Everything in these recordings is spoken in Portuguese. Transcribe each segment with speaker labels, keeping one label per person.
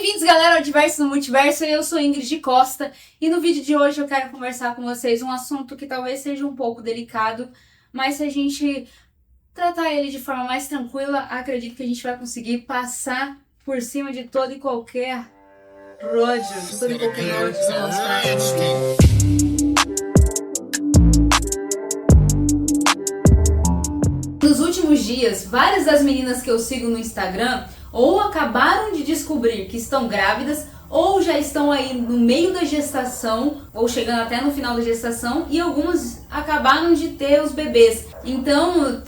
Speaker 1: Bem-vindos, galera, ao Diverso no Multiverso. Eu sou Ingrid Costa e no vídeo de hoje eu quero conversar com vocês um assunto que talvez seja um pouco delicado, mas se a gente tratar ele de forma mais tranquila, acredito que a gente vai conseguir passar por cima de todo e qualquer ródio, de todo e qualquer ródio do nosso coração. Nos últimos dias, várias das meninas que eu sigo no Instagram ou acabaram de descobrir que estão grávidas ou já estão aí no meio da gestação ou chegando até no final da gestação e algumas acabaram de ter os bebês. Então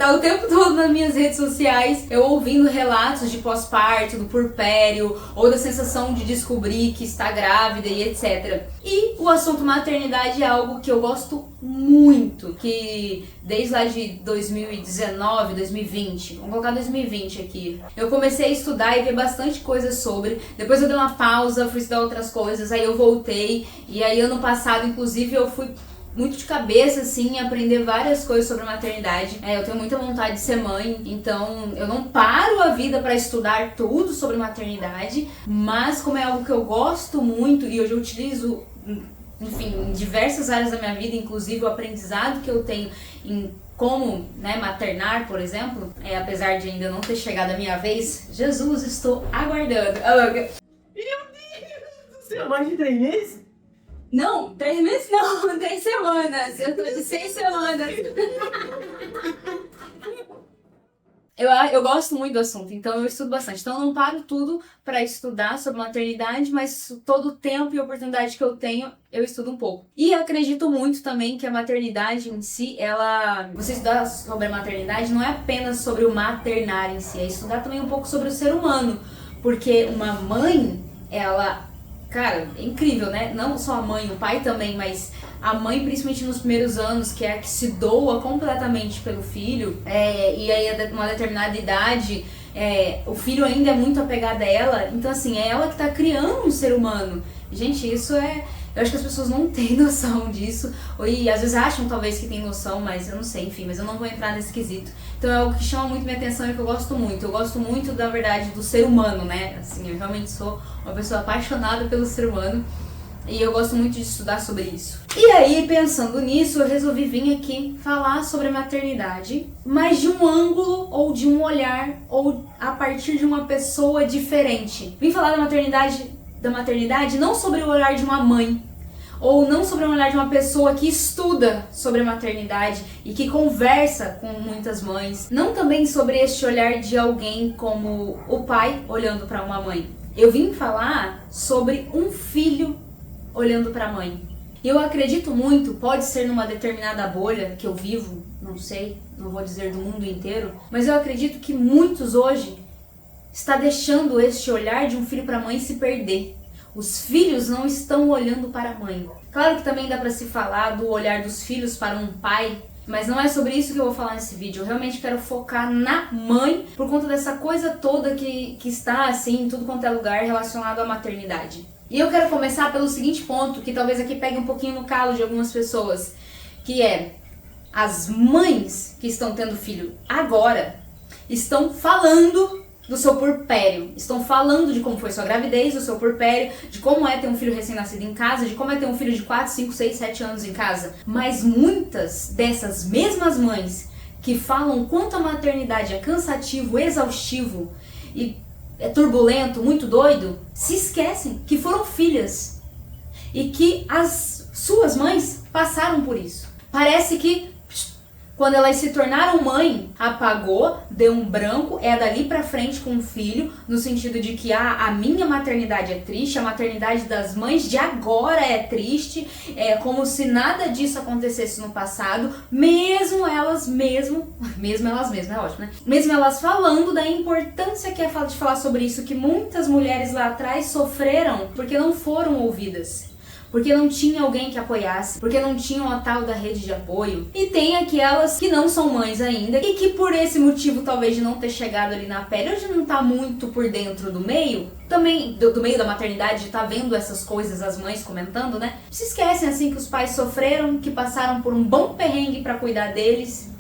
Speaker 1: tá o tempo todo nas minhas redes sociais eu ouvindo relatos de pós-parto, do puerpério ou da sensação de descobrir que está grávida e etc. E o assunto maternidade é algo que eu gosto muito, que desde lá de 2019, 2020, vamos colocar 2020 aqui, eu comecei a estudar e ver bastante coisa sobre, depois eu dei uma pausa, fui estudar outras coisas, aí eu voltei, e aí ano passado inclusive eu fui muito de cabeça, assim, aprender várias coisas sobre maternidade. Eu tenho muita vontade de ser mãe, então eu não paro a vida para estudar tudo sobre maternidade, mas como é algo que eu gosto muito e hoje eu utilizo, enfim, em diversas áreas da minha vida, inclusive o aprendizado que eu tenho em como, maternar, por exemplo, apesar de ainda não ter chegado a minha vez, Jesus, estou aguardando. Meu Deus do céu, mais de 3 meses? Não, 3 meses não, 3 semanas. Eu tô de 6 semanas. Eu gosto muito do assunto, então eu estudo bastante. Então eu não paro tudo para estudar sobre maternidade, mas todo o tempo e oportunidade que eu tenho, eu estudo um pouco. E acredito muito também que a maternidade em si, você estudar sobre a maternidade não é apenas sobre o maternar em si, é estudar também um pouco sobre o ser humano. Porque uma mãe, cara, é incrível, né? Não só a mãe, o pai também, mas a mãe, principalmente nos primeiros anos, que é a que se doa completamente pelo filho, e aí a uma determinada idade, o filho ainda é muito apegado a ela, então assim, é ela que tá criando um ser humano. Gente, isso eu acho que as pessoas não têm noção disso, e às vezes acham talvez que tem noção, mas eu não sei, enfim, mas eu não vou entrar nesse quesito. Então é algo que chama muito minha atenção e que eu gosto muito. Eu gosto muito, da verdade, do ser humano, né? Assim, eu realmente sou uma pessoa apaixonada pelo ser humano e eu gosto muito de estudar sobre isso. E aí, pensando nisso, eu resolvi vir aqui falar sobre a maternidade, mas de um ângulo ou de um olhar ou a partir de uma pessoa diferente. Vim falar da maternidade não sobre o olhar de uma mãe, ou não sobre o olhar de uma pessoa que estuda sobre a maternidade e que conversa com muitas mães, não também sobre este olhar de alguém como o pai olhando para uma mãe. Eu vim falar sobre um filho olhando para a mãe. Eu acredito muito, pode ser numa determinada bolha que eu vivo, não sei, não vou dizer do mundo inteiro, mas eu acredito que muitos hoje está deixando este olhar de um filho para a mãe se perder. Os filhos não estão olhando para a mãe. Claro que também dá para se falar do olhar dos filhos para um pai, mas não é sobre isso que eu vou falar nesse vídeo. Eu realmente quero focar na mãe por conta dessa coisa toda que está assim em tudo quanto é lugar relacionado à maternidade. E eu quero começar pelo seguinte ponto, que talvez aqui pegue um pouquinho no calo de algumas pessoas, que é as mães que estão tendo filho agora estão falando do seu puerpério, estão falando de como foi sua gravidez, do seu puerpério, de como é ter um filho recém-nascido em casa, de como é ter um filho de 4, 5, 6, 7 anos em casa. Mas muitas dessas mesmas mães que falam quanto a maternidade é cansativo, exaustivo e é turbulento, muito doido, se esquecem que foram filhas e que as suas mães passaram por isso. Parece que quando elas se tornaram mãe, apagou, deu um branco, dali pra frente com o filho, no sentido de que a minha maternidade é triste, a maternidade das mães de agora é triste, é como se nada disso acontecesse no passado, mesmo elas mesmas, é ótimo, né? Mesmo elas falando da importância que é de falar sobre isso, que muitas mulheres lá atrás sofreram porque não foram ouvidas. Porque não tinha alguém que apoiasse, porque não tinham a tal da rede de apoio. E tem aquelas que não são mães ainda e que por esse motivo talvez de não ter chegado ali na pele ou de não estar muito por dentro do meio, também do meio da maternidade, de estar vendo essas coisas, as mães comentando, né? Se esquecem assim que os pais sofreram, que passaram por um bom perrengue pra cuidar deles,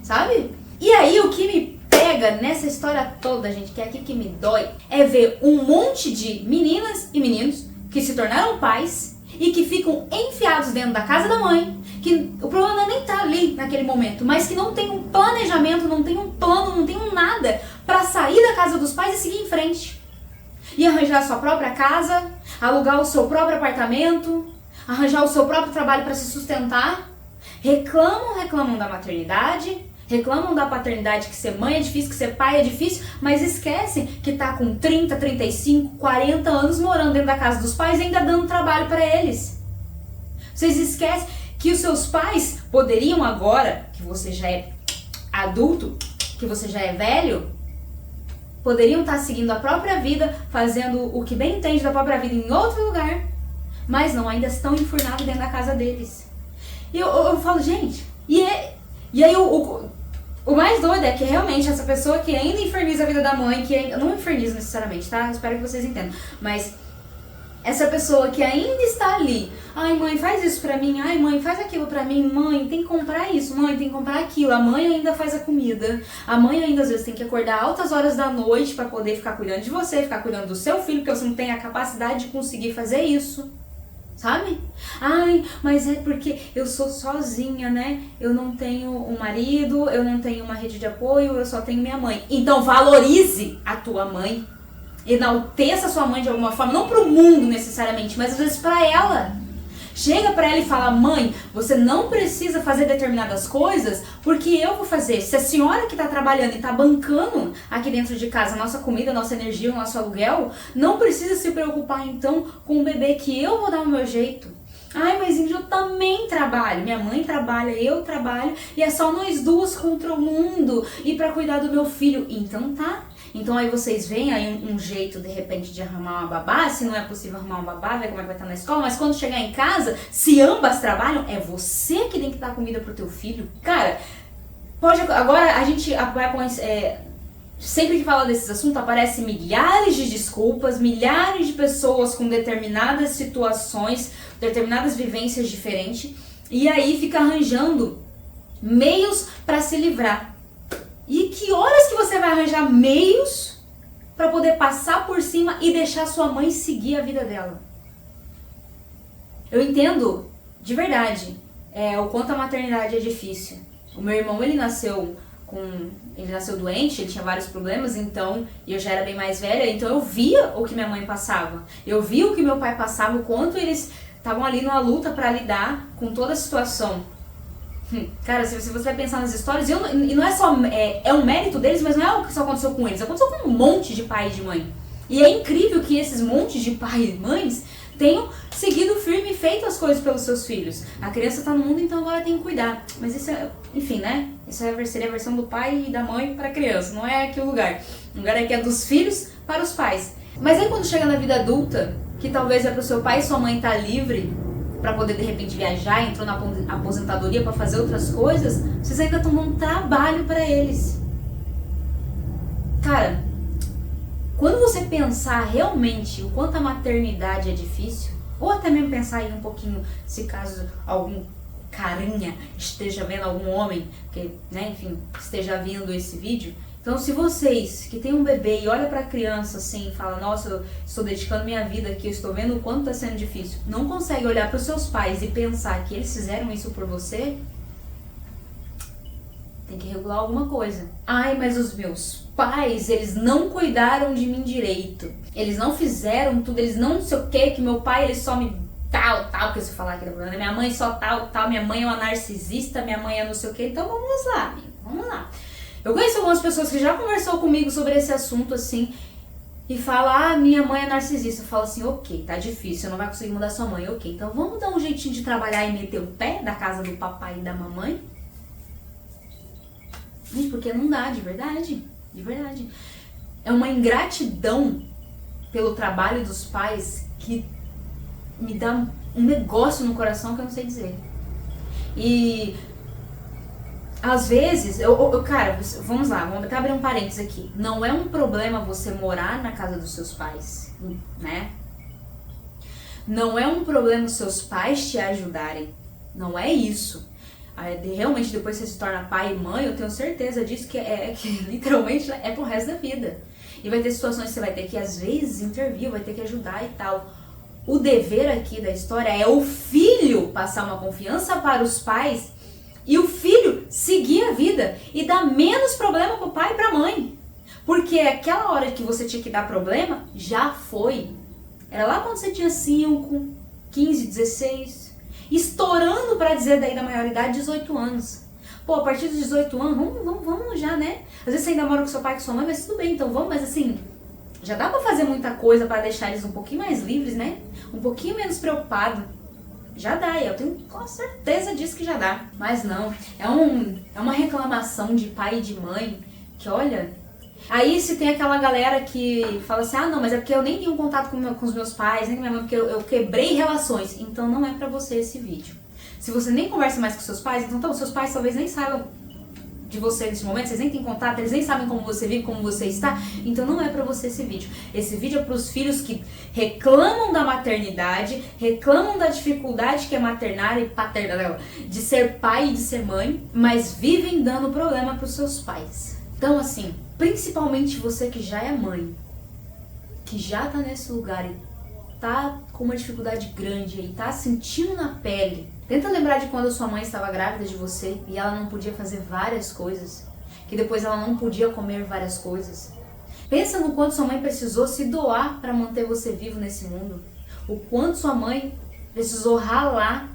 Speaker 1: sabe? E aí o que me pega pega nessa história toda, gente, que é aqui que me dói, é ver um monte de meninas e meninos que se tornaram pais e que ficam enfiados dentro da casa da mãe, que o problema nem tá ali naquele momento, mas que não tem um planejamento, não tem um plano, não tem um nada pra sair da casa dos pais e seguir em frente. E arranjar a sua própria casa, alugar o seu próprio apartamento, arranjar o seu próprio trabalho para se sustentar. Reclamam da maternidade, reclamam da paternidade, que ser mãe é difícil, que ser pai é difícil, mas esquecem que tá com 30, 35, 40 anos morando dentro da casa dos pais e ainda dando trabalho para eles. Vocês esquecem que os seus pais poderiam agora, que você já é adulto, que você já é velho, poderiam estar seguindo a própria vida, fazendo o que bem entende da própria vida em outro lugar, mas não, ainda estão enfurnados dentro da casa deles. E eu falo, gente, e aí o mais doido é que realmente essa pessoa que ainda inferniza a vida da mãe, que ainda, não inferniza necessariamente, tá? Espero que vocês entendam, mas essa pessoa que ainda está ali, ai mãe, faz isso pra mim, ai mãe, faz aquilo pra mim, mãe, tem que comprar isso, mãe, tem que comprar aquilo, a mãe ainda faz a comida, a mãe ainda às vezes tem que acordar altas horas da noite pra poder ficar cuidando de você, ficar cuidando do seu filho, porque você não tem a capacidade de conseguir fazer isso, sabe? Ai, mas é porque eu sou sozinha, né? Eu não tenho um marido, eu não tenho uma rede de apoio, eu só tenho minha mãe. Então valorize a tua mãe. Enalteça sua mãe de alguma forma, não pro mundo necessariamente, mas às vezes pra ela. Chega pra ela e fala, mãe, você não precisa fazer determinadas coisas porque eu vou fazer. Se a senhora que tá trabalhando e tá bancando aqui dentro de casa a nossa comida, a nossa energia, o nosso aluguel, não precisa se preocupar então com o bebê, que eu vou dar o meu jeito. Ai, mas eu também trabalho, minha mãe trabalha, eu trabalho e é só nós duas contra o mundo e pra cuidar do meu filho. Então tá. Então aí vocês veem aí um jeito de repente de arrumar uma babá, se não é possível arrumar uma babá, ver como é que vai estar na escola, mas quando chegar em casa, se ambas trabalham, é você que tem que dar comida pro teu filho. Cara, pode, agora a gente vai sempre que fala desses assuntos aparecem milhares de desculpas, milhares de pessoas com determinadas situações, determinadas vivências diferentes, e aí fica arranjando meios para se livrar. E que horas que você vai arranjar meios para poder passar por cima e deixar sua mãe seguir a vida dela? Eu entendo, de verdade, o quanto a maternidade é difícil. O meu irmão, ele nasceu doente, ele tinha vários problemas, então, e eu já era bem mais velha, então eu via o que minha mãe passava. Eu via o que meu pai passava, o quanto eles estavam ali numa luta para lidar com toda a situação. Cara, se você vai pensar nas histórias, e não é só é um mérito deles, mas não é algo que só aconteceu com eles, aconteceu com um monte de pai e de mãe. E é incrível que esses montes de pais e mães tenham seguido firme e feito as coisas pelos seus filhos. A criança tá no mundo, então agora tem que cuidar. Mas isso é, enfim, né? Isso seria a versão do pai e da mãe para a criança, não é aqui o lugar. O lugar aqui é dos filhos para os pais. Mas aí quando chega na vida adulta, que talvez é pro seu pai e sua mãe estar livre para poder de repente viajar, entrou na aposentadoria para fazer outras coisas, vocês ainda estão dando trabalho para eles. Cara, quando você pensar realmente o quanto a maternidade é difícil, ou até mesmo pensar aí um pouquinho, se caso algum carinha esteja vendo, algum homem, que, né, enfim, esteja vendo esse vídeo. Então, se vocês que têm um bebê e olha para a criança assim e fala, nossa, eu estou dedicando minha vida aqui, eu estou vendo o quanto está sendo difícil, não consegue olhar para os seus pais e pensar que eles fizeram isso por você, tem que regular alguma coisa. Ai, mas os meus pais, eles não cuidaram de mim direito, eles não fizeram tudo, eles não sei o que meu pai, ele só me tal, porque se eu falar aqui da problema, minha mãe só tal, minha mãe é uma narcisista, minha mãe é não sei o que, então vamos lá, amigo, vamos lá. Eu conheço algumas pessoas que já conversou comigo sobre esse assunto, assim, e fala, minha mãe é narcisista. Eu falo assim, ok, tá difícil, você não vai conseguir mudar sua mãe, ok, então vamos dar um jeitinho de trabalhar e meter o pé da casa do papai e da mamãe? Gente, porque não dá, de verdade. É uma ingratidão pelo trabalho dos pais que me dá um negócio no coração que eu não sei dizer. E às vezes, cara, vamos lá, vamos até abrir um parênteses aqui. Não é um problema você morar na casa dos seus pais, né? Não é um problema os seus pais te ajudarem. Não é isso. realmente depois você se torna pai e mãe, eu tenho certeza disso que literalmente é pro resto da vida. E vai ter situações que você vai ter que às vezes intervir, vai ter que ajudar e tal. O dever aqui da história é o filho passar uma confiança para os pais e o filho seguir a vida e dar menos problema pro pai e pra mãe. Porque aquela hora que você tinha que dar problema, já foi. Era lá quando você tinha 5, 15, 16, estourando pra dizer daí da maioridade 18 anos. Pô, a partir dos 18 anos, vamos já, né? Às vezes você ainda mora com seu pai e com sua mãe, mas tudo bem, então vamos, mas assim, já dá pra fazer muita coisa pra deixar eles um pouquinho mais livres, né? Um pouquinho menos preocupados. Já dá, eu tenho com certeza disso que já dá. Mas não, é uma reclamação de pai e de mãe que, olha... Aí se tem aquela galera que fala assim, não, mas é porque eu nem tenho contato com os meus pais, nem com minha mãe, porque eu quebrei relações. Então não é pra você esse vídeo. Se você nem conversa mais com seus pais, então seus pais talvez nem saibam de você nesse momento, vocês nem têm contato, eles nem sabem como você vive, como você está, então não é pra você esse vídeo. Esse vídeo é pros filhos que reclamam da maternidade, reclamam da dificuldade que é maternar e paternar, de ser pai e de ser mãe, mas vivem dando problema pros seus pais. Então assim, principalmente você que já é mãe, que já tá nesse lugar e tá com uma dificuldade grande e tá sentindo na pele. Tenta lembrar de quando a sua mãe estava grávida de você e ela não podia fazer várias coisas, que depois ela não podia comer várias coisas. Pensa no quanto sua mãe precisou se doar para manter você vivo nesse mundo. O quanto sua mãe precisou ralar.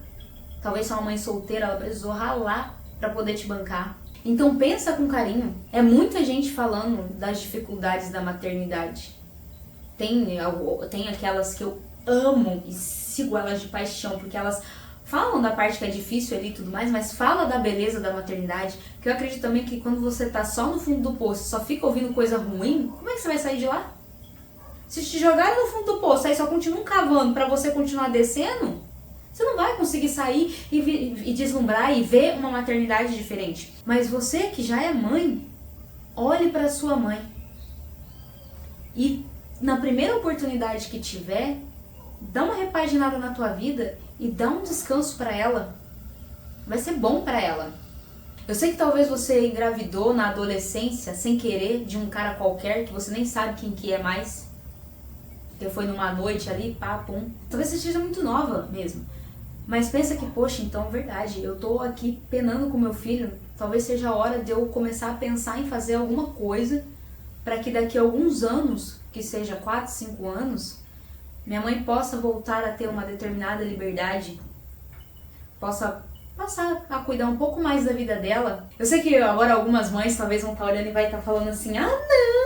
Speaker 1: Talvez sua mãe solteira, ela precisou ralar para poder te bancar. Então pensa com carinho. É muita gente falando das dificuldades da maternidade. Tem aquelas que eu amo e sigo elas de paixão, porque elas falam da parte que é difícil ali e tudo mais, mas fala da beleza da maternidade, que eu acredito também que quando você tá só no fundo do poço, só fica ouvindo coisa ruim, como é que você vai sair de lá? Se te jogarem no fundo do poço, aí só continuam cavando pra você continuar descendo, você não vai conseguir sair e deslumbrar e ver uma maternidade diferente. Mas você que já é mãe, olhe pra sua mãe e na primeira oportunidade que tiver, dá uma repaginada na tua vida e dá um descanso pra ela. Vai ser bom pra ela. Eu sei que talvez você engravidou na adolescência sem querer de um cara qualquer que você nem sabe quem que é mais. Que foi numa noite ali, pá, pum. Talvez você esteja muito nova mesmo. Mas pensa que, poxa, então, verdade, eu tô aqui penando com meu filho. Talvez seja a hora de eu começar a pensar em fazer alguma coisa para que daqui a alguns anos, que seja 4, 5 anos, minha mãe possa voltar a ter uma determinada liberdade, possa passar a cuidar um pouco mais da vida dela. Eu sei que agora algumas mães talvez vão estar olhando e vai estar falando assim, não,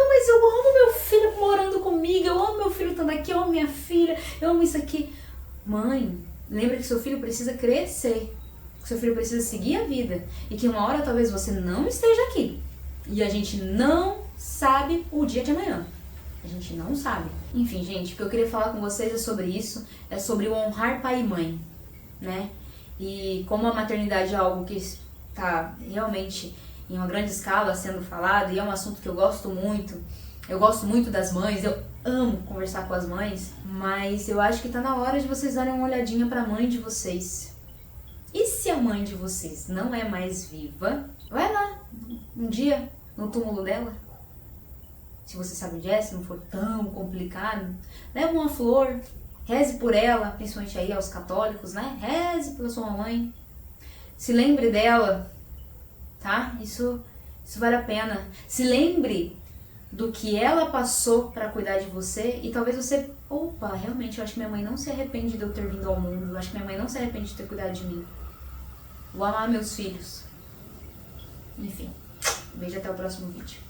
Speaker 1: mas eu amo meu filho morando comigo, eu amo meu filho estando aqui, eu amo minha filha, eu amo isso aqui. Mãe, lembra que seu filho precisa crescer, que seu filho precisa seguir a vida e que uma hora talvez você não esteja aqui e a gente não sabe o dia de amanhã. A gente não sabe. Enfim, gente, o que eu queria falar com vocês é sobre isso, é sobre o honrar pai e mãe, né? E como a maternidade é algo que está realmente em uma grande escala sendo falado, e é um assunto que eu gosto muito das mães, eu amo conversar com as mães, mas eu acho que tá na hora de vocês darem uma olhadinha pra mãe de vocês. E se a mãe de vocês não é mais viva, vai lá, um dia, no túmulo dela. Se você sabe onde é, se não for tão complicado, leva uma flor, reze por ela, principalmente aí aos católicos, né? Reze pela sua mãe, se lembre dela, tá? Isso vale a pena. Se lembre do que ela passou pra cuidar de você e talvez você, opa, realmente, eu acho que minha mãe não se arrepende de eu ter vindo ao mundo, eu acho que minha mãe não se arrepende de ter cuidado de mim. Vou amar meus filhos. Enfim, beijo, até o próximo vídeo.